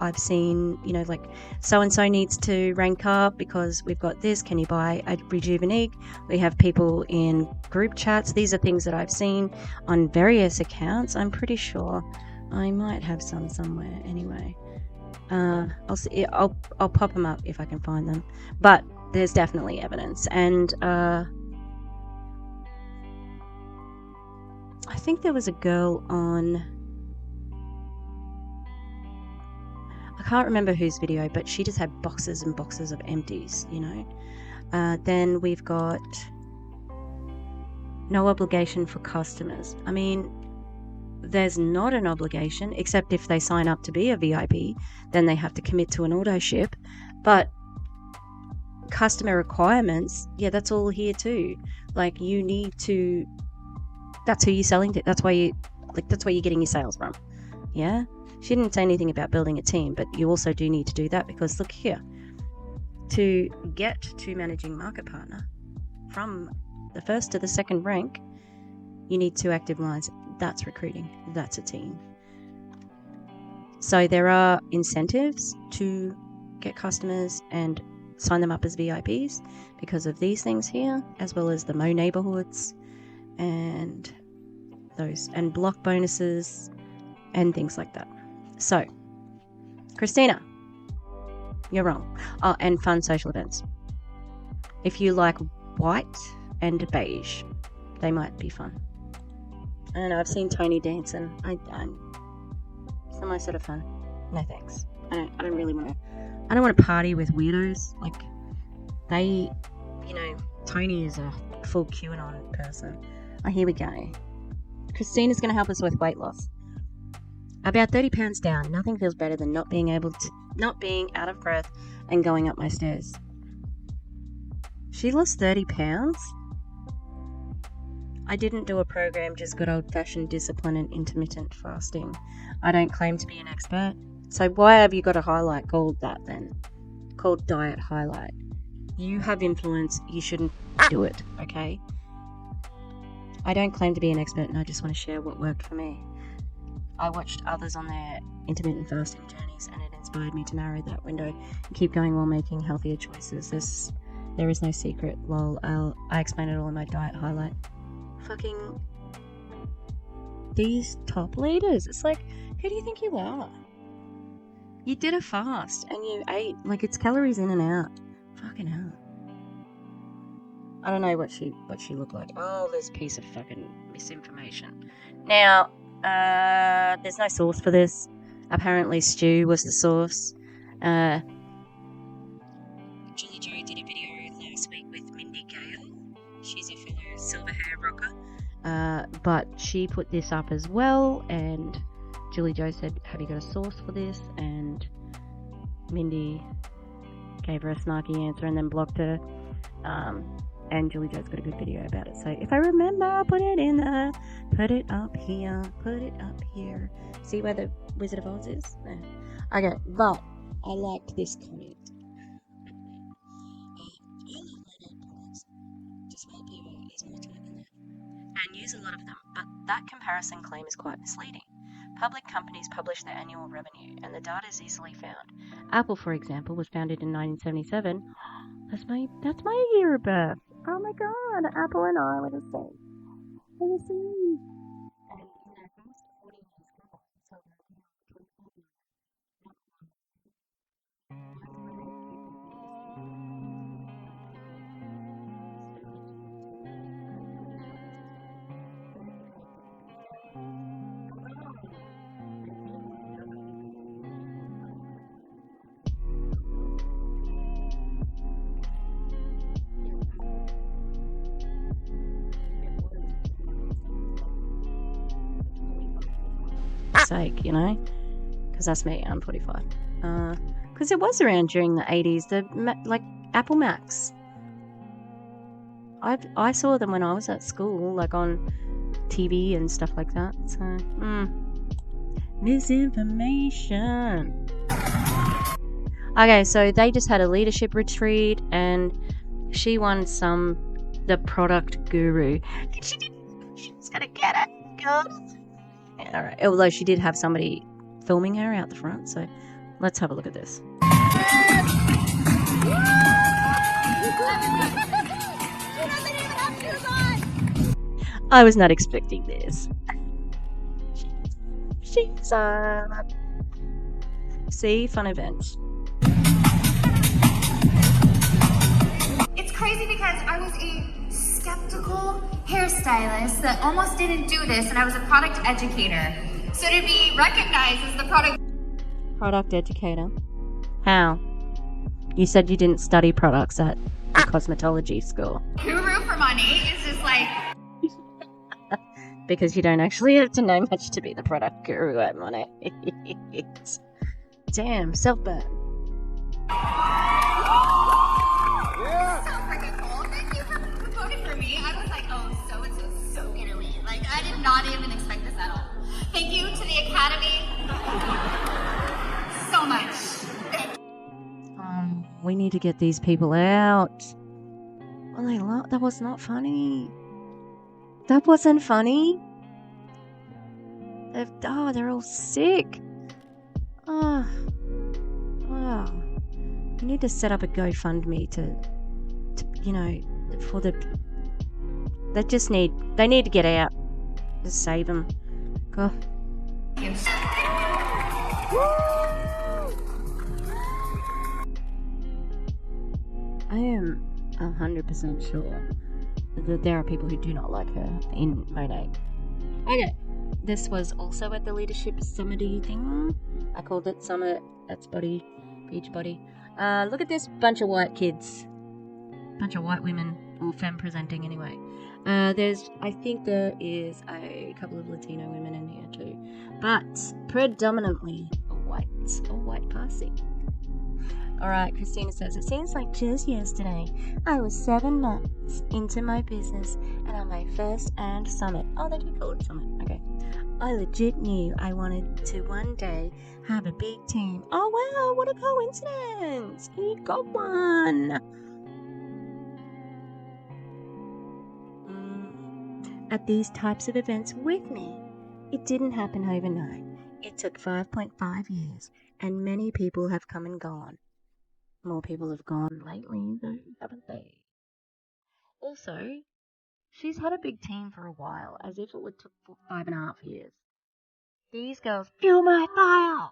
I've seen, like so-and-so needs to rank up because we've got this. Can you buy a Rejuvenate? We have people in group chats. These are things that I've seen on various accounts. I'm pretty sure I might have some somewhere anyway. I'll see. I'll pop them up if I can find them. But there's definitely evidence. And I think there was a girl on, I can't remember whose video, but she just had boxes and boxes of empties, Then we've got no obligation for customers. I mean, there's not an obligation, except if they sign up to be a VIP, then they have to commit to an auto ship. But customer requirements, yeah, that's all here too. Like, you need to, that's who you're selling to. That's why you're getting your sales from. Yeah. She didn't say anything about building a team, but you also do need to do that because look here, to get to managing market partner from the first to the second rank, you need 2 active lines. That's recruiting. That's a team. So there are incentives to get customers and sign them up as VIPs because of these things here, as well as the Mo neighborhoods and those, and block bonuses and things like that. So, Christina, you're wrong. Oh, and fun social events. If you like white and beige, they might be fun. I don't know, I've seen Tony dancing. It's not my sort of fun. No thanks. I don't really want to. I don't want to party with weirdos. Like, they, Tony is a full QAnon person. Oh, here we go. Christina's going to help us with weight loss. About 30 pounds down. Nothing feels better than not being out of breath and going up my stairs. She lost 30 pounds? I didn't do a program, just good old-fashioned discipline and intermittent fasting. I don't claim to be an expert. So why have you got a highlight called that then? Called diet highlight. You have influence, you shouldn't do it, okay? I don't claim to be an expert, and I just want to share what worked for me. I watched others on their intermittent fasting journeys, and it inspired me to narrow that window and keep going while making healthier choices. There is no secret. Lol, I explain it all in my diet highlight. Fucking these top leaders. It's like, who do you think you are? You did a fast and you ate, like, it's calories in and out. Fucking hell. I don't know what she looked like. Oh, this piece of fucking misinformation. Now, there's no source for this. Apparently Stu was the source. But she put this up as well, and Julie Jo said, have you got a source for this? And Mindy gave her a snarky answer and then blocked her. And Julie Jo's got a good video about it. So if I remember, I'll put it in there. Put it up here. Put it up here. See where the Wizard of Oz is? There. Okay, but I liked this comment. And use a lot of them, but that comparison claim is quite misleading. Public companies publish their annual revenue, and the data is easily found. Apple, for example, was founded in 1977. That's my year of birth. Oh my god, Apple and I were the same. We're the same. Sake, you know, because that's me. I'm 45. Because it was around during the 80s. Like Apple Macs. I saw them when I was at school, like on TV and stuff like that. So, Misinformation. Okay, so they just had a leadership retreat, and she won the product guru. She was gonna get it, God. All right. Although she did have somebody filming her out the front, so let's have a look at this. I was not expecting this. She's see, fun events.
It's crazy because I was a skeptical hairstylist that almost didn't do this, and I was a product educator. So to be recognized as the
product educator. How? You said you didn't study products at the cosmetology school.
Guru for money is just like...
Because you don't actually have to know much to be the product guru at Monat. Damn, self-burn.
Yeah. So freaking cool. Thank you for voting for me. I was like, oh, so-and-so's so gonna win. Like, I did not even expect this at all. Thank you to the Academy. So much.
We need to get these people out. Oh, that was not funny. That wasn't funny. They're all sick. Oh. You need to set up a GoFundMe to you know, for the. They need to get out. Just save them. Go. I am 100% sure that there are people who do not like her in Monat. Okay, this was also at the leadership summit-y thing. I called it summit. That's beach body. Look at this bunch of white kids, bunch of white women, or femme presenting anyway. I think there is a couple of Latino women in here too, but predominantly a white passing. Alright, Christina says, it seems like just yesterday I was 7 months into my business and on my first earned summit. Oh, they do call it summit. Okay. I legit knew I wanted to one day have a big team. Oh wow, what a coincidence. You got one. At these types of events with me. It didn't happen overnight. It took 5.5 years and many people have come and gone. More people have gone lately, though, haven't they? Also, she's had a big team for a while, as if it would took 5.5 years. These girls fuel my fire!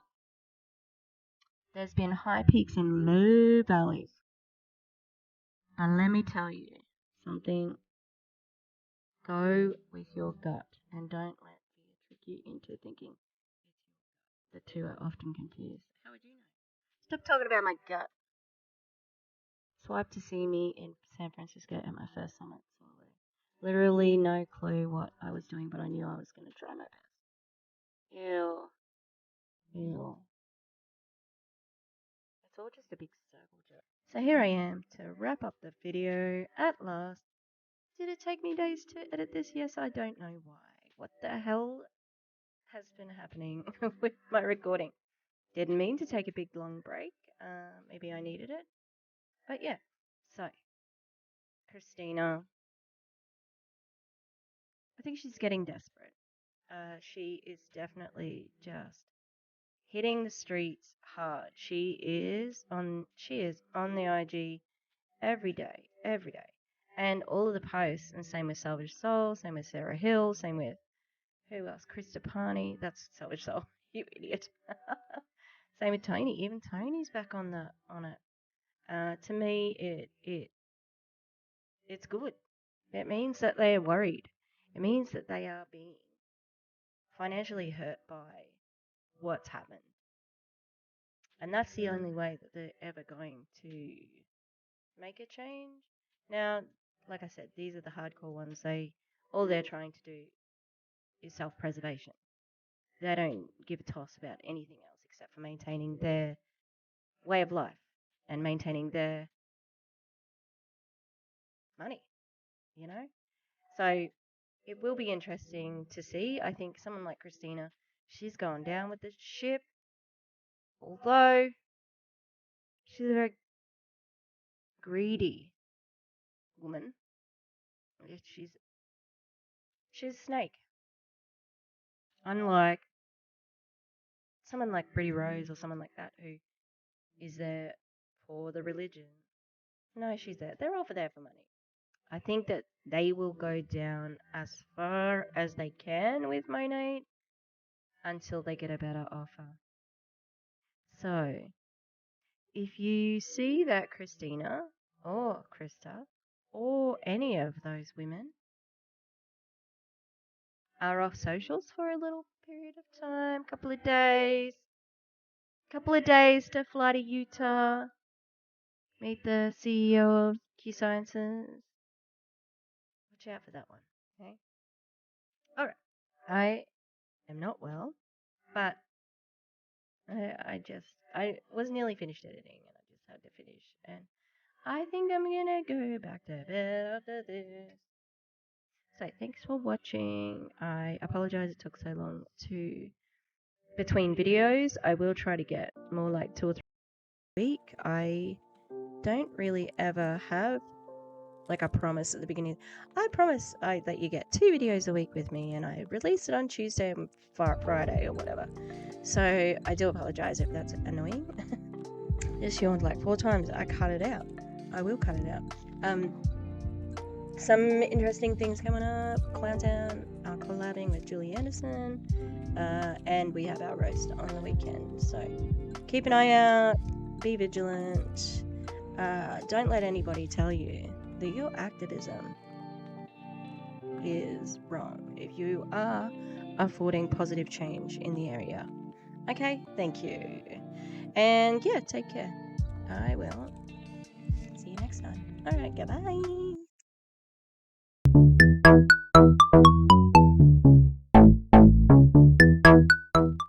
There's been high peaks and low valleys. And let me tell you something. Go with your gut and don't let fear trick you into thinking the two are often confused. How would you know? Stop talking about my gut. Swipe to see me in San Francisco at my first summit. Literally no clue what I was doing, but I knew I was going to try my best. Ew. Ew. It's all just a big circle jerk. So here I am to wrap up the video at last. Did it take me days to edit this? Yes, I don't know why. What the hell has been happening with my recording? Didn't mean to take a big long break. Maybe I needed it. But yeah, so Christina, I think she's getting desperate. She is definitely just hitting the streets hard. She is on the IG every day. And all of the posts, and same with Salvage Soul, same with Sarah Hill, same with who else? Christopani. That's Salvage Soul. You idiot. Same with Tony. Even Tony's back on it. To me, it's good. It means that they are worried. It means that they are being financially hurt by what's happened. And that's the only way that they're ever going to make a change. Now, like I said, these are the hardcore ones. All they're trying to do is self-preservation. They don't give a toss about anything else except for maintaining their way of life and maintaining their money, you know? So it will be interesting to see. I think someone like Christina, she's gone down with the ship, although she's a very greedy woman. She's a snake. Unlike someone like Pretty Rose or someone like that who is there for the religion. No, she's there. They're all there for money. I think that they will go down as far as they can with Monat until they get a better offer. So, if you see that Christina or Krista or any of those women are off socials for a little period of time, couple of days to fly to Utah, meet the CEO of Q Sciences. Watch out for that one, okay? Alright, I am not well, but I was nearly finished editing and I just had to finish. And I think I'm gonna go back to bed after this. So thanks for watching. I apologize it took so long between videos. I will try to get more like 2 or 3 a week. I don't really ever have like a promise at the beginning. I promise that you get 2 videos a week with me, and I release it on Tuesday and Friday or whatever. So I do apologize if that's annoying. Just yawned like 4 times. I cut it out. I will cut it out. Some interesting things coming up. Clowntown collabing with Julie Anderson, and we have our roast on the weekend. So keep an eye out. Be vigilant. Don't let anybody tell you that your activism is wrong if you are affording positive change in the area. Okay, thank you. And yeah, take care. I will see you next time. Alright, goodbye.